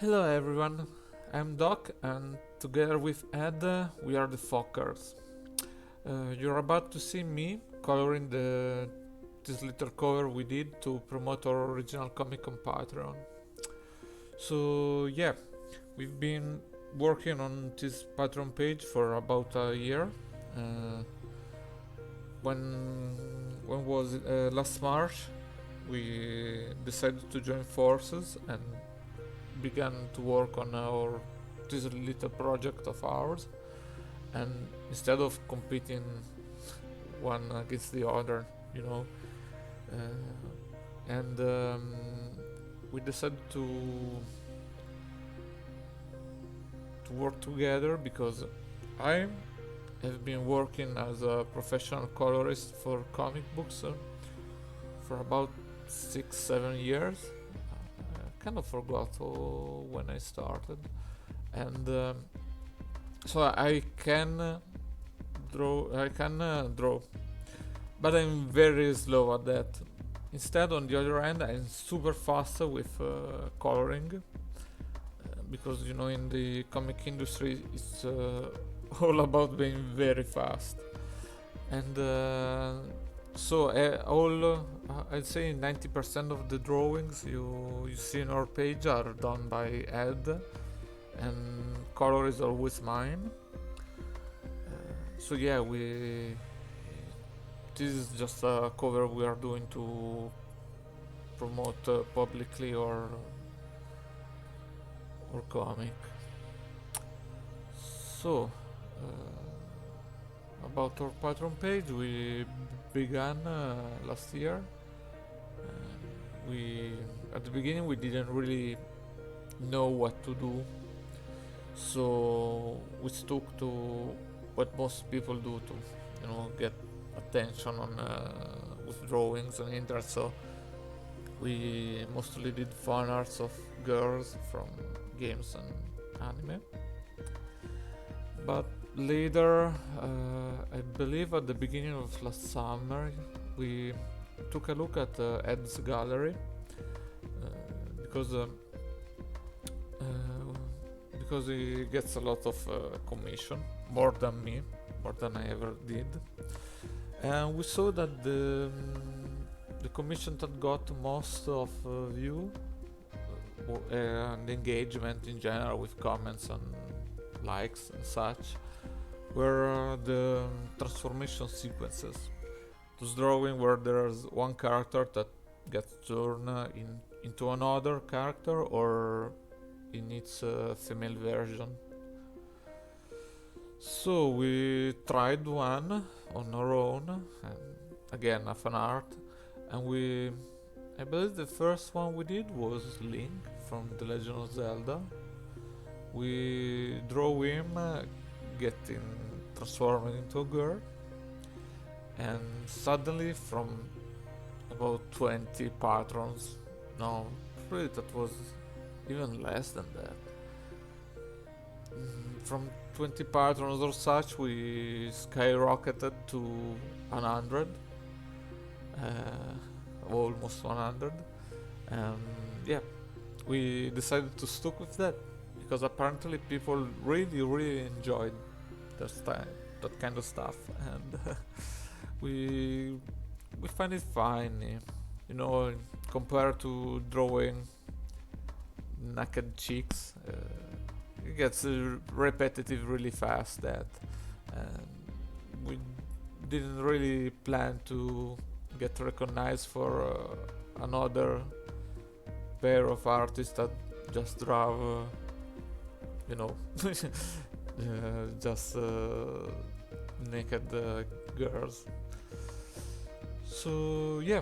Hello everyone, I'm Doc and together with Ed we are the Fokkers. You're about to see me coloring this little cover we did to promote our original comic on Patreon. So yeah, we've been working on this Patreon page for about a year. Uh, when was it? Last March we decided to join forces and began to work on our this little project of ours, and instead of competing one against the other, you know, and we decided to work together because I have been working as a professional colorist for comic books for about 6-7 years. I kind of forgot when I started, and so I can draw. I can draw, but I'm very slow at that. Instead, on the other hand, I'm super fast with coloring because you know in the comic industry it's all about being very fast, and I'd say 90% of the drawings you see on our page are done by Ed, and color is always mine. So yeah, we this is just a cover we are doing to promote publicly or comic. So about our Patreon page, we began last year. We at the beginning we didn't really know what to do, so we stuck to what most people do to, you know, get attention on with drawings on internet. So we mostly did fan arts of girls from games and anime. But later, I believe at the beginning of last summer, we took a look at Ed's gallery uh, because uh, because he gets a lot of commission, more than me, more than I ever did, and we saw that the commission that got most of view and engagement in general with comments and likes and such were the transformation sequences. Those drawing where there's one character that gets turned into another character or in its female version. So we tried one on our own, and again a fan art, and I believe the first one we did was Link from The Legend of Zelda. We draw him getting transformed into a girl, and suddenly from about 20 patrons, no, probably that was even less than that. From 20 patrons or such, we skyrocketed to 100, almost 100, and yeah, we decided to stick with that because apparently people really enjoyed that kind of stuff, and we we find it fine, you know, compared to drawing naked chicks. It gets repetitive really fast. That, and we didn't really plan to get recognized for another pair of artists that just draw, you know, just naked girls. So yeah,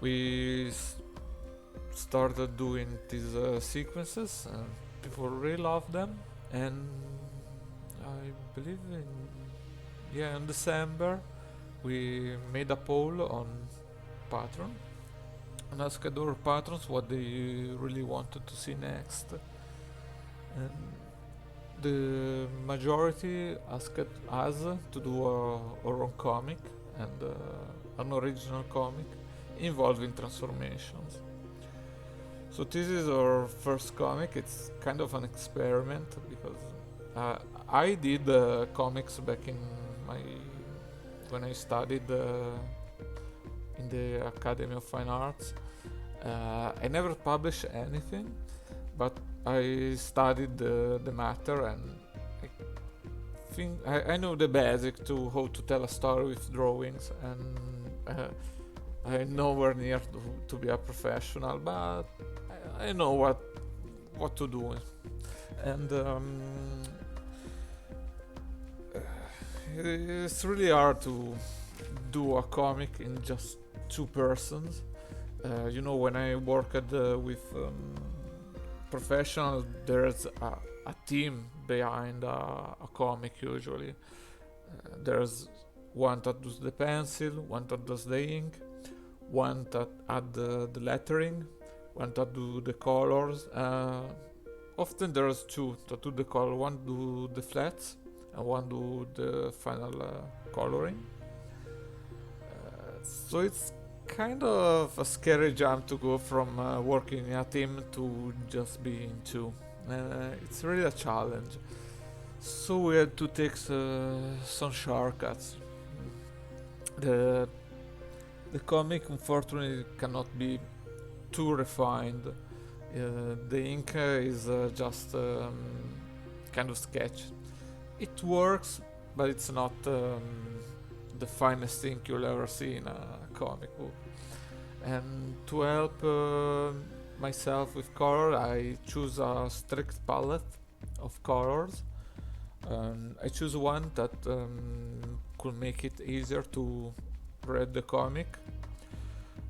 we started doing these sequences, and people really loved them. And I believe in December we made a poll on Patreon and asked our patrons what they really wanted to see next. And the majority asked us to do our own comic and an original comic involving transformations. So this is our first comic. It's kind of an experiment because I did comics back in my when I studied in the Academy of Fine Arts. I never published anything, but I studied the matter, and I think I know the basic to how to tell a story with drawings, and I'm nowhere near to be a professional, but I know what to do, and it's really hard to do a comic in just two persons. When I worked with professionals, there's a team behind a comic usually. There's one that does the pencil, one that does the ink, one that add the lettering, one that do the colors. Often there's two that do the color, one do the flats and one do the final coloring. So it's kind of a scary jump to go from working in a team to just being two. It's really a challenge. So we had to take some shortcuts. The comic unfortunately cannot be too refined. The ink is just kind of sketch. It works, but it's not the finest ink you'll ever see in a comic book. And to help myself with color, I choose a strict palette of colors. I choose one that could make it easier to read the comic.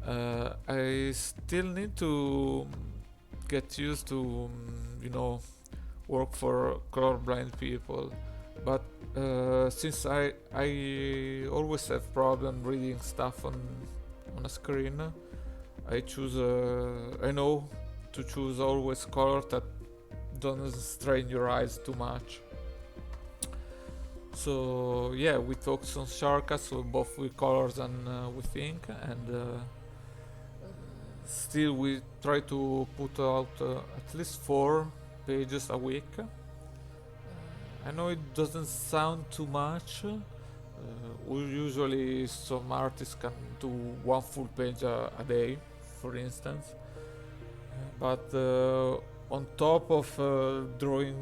I still need to get used to, work for colorblind people. But since I always have problem reading stuff on a screen, I know to choose always color that doesn't strain your eyes too much. So yeah, we took some shortcuts, so both with colors and with ink, and still we try to put out at least 4 pages a week. I know it doesn't sound too much. Usually some artists can do 1 full page a day, for instance. But on top of drawing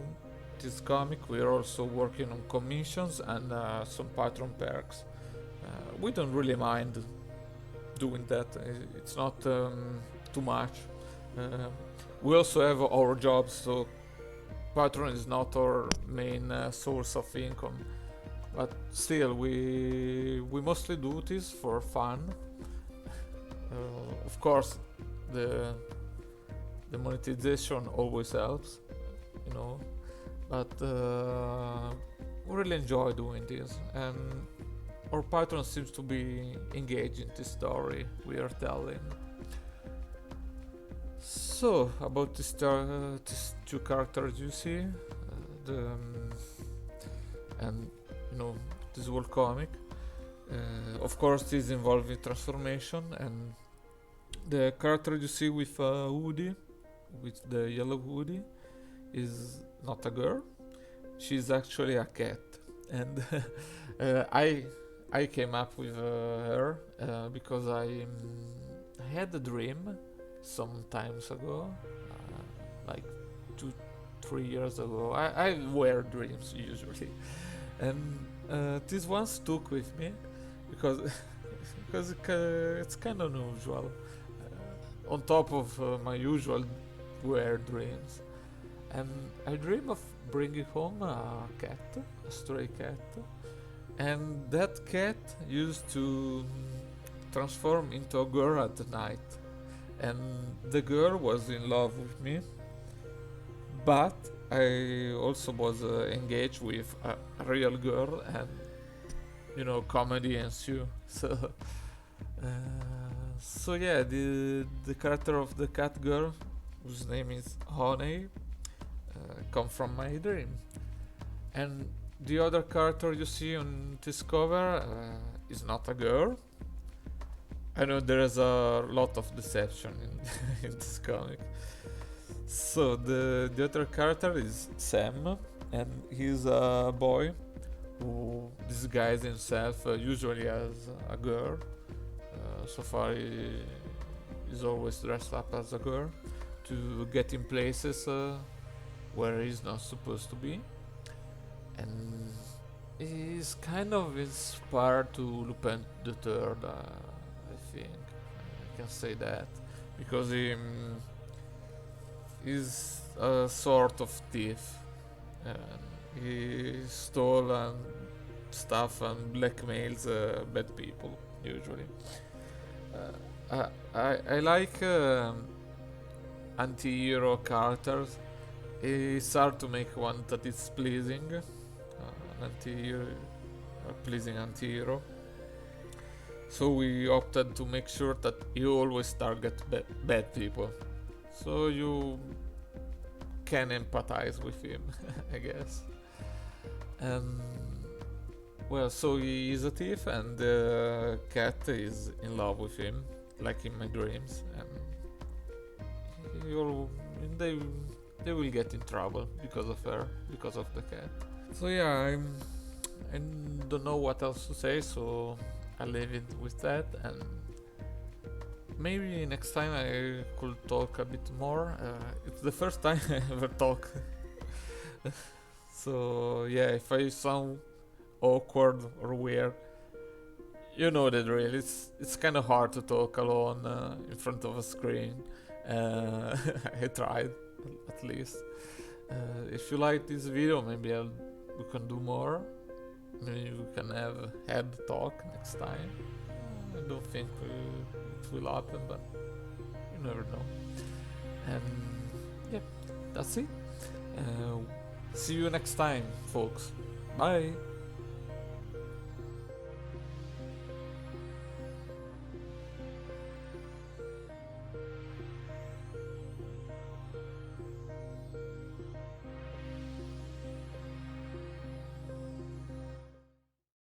this comic, we are also working on commissions and some patron perks. We don't really mind doing that. It's not too much. We also have our jobs, so Patreon is not our main source of income, but still we mostly do this for fun. Of course, the monetization always helps, but we really enjoy doing this, and our patron seems to be engaged in the story we are telling. So about these 2 characters you see, and this whole comic. Of course, this involving transformation, and the character you see with a hoodie, with the yellow hoodie, is not a girl. She's actually a cat, and I came up with her because I had a dream some times ago, like 2-3 years ago. I wear dreams usually, and this one stuck with me because it's kind of unusual. On top of my usual weird dreams, and I dream of bringing home a cat, a stray cat, and that cat used to transform into a girl at night, and the girl was in love with me, but I also was engaged with a real girl, and comedy ensued. So yeah, the character of the cat girl, whose name is Honey, come from my dream, and the other character you see on this cover is not a girl. I know there is a lot of deception in, in this comic. So the other character is Sam, and he's a boy who disguises himself usually as a girl. So far, he is always dressed up as a girl to get in places where he's not supposed to be, and he's kind of inspired to Lupin the Third. I think I can say that because he's a sort of thief. And he stole stuff and blackmails bad people usually. I like anti-hero characters. It's hard to make one that is pleasing, an anti-hero, a pleasing anti-hero. So we opted to make sure that you always target bad people, so you can empathize with him, I guess. And well, so he is a thief, and the cat is in love with him, like in my dreams, and they will get in trouble because of her, because of the cat. So yeah, I don't know what else to say, so I'll leave it with that, and maybe next time I could talk a bit more. It's the first time I ever talk. So yeah, if I sound awkward or weird, you know the drill. It's kind of hard to talk alone in front of a screen. I tried, at least. If you like this video, maybe we can do more. Maybe we can have head talk next time. I don't think it will happen, but you never know. And yeah, that's it. See you next time, folks. Bye.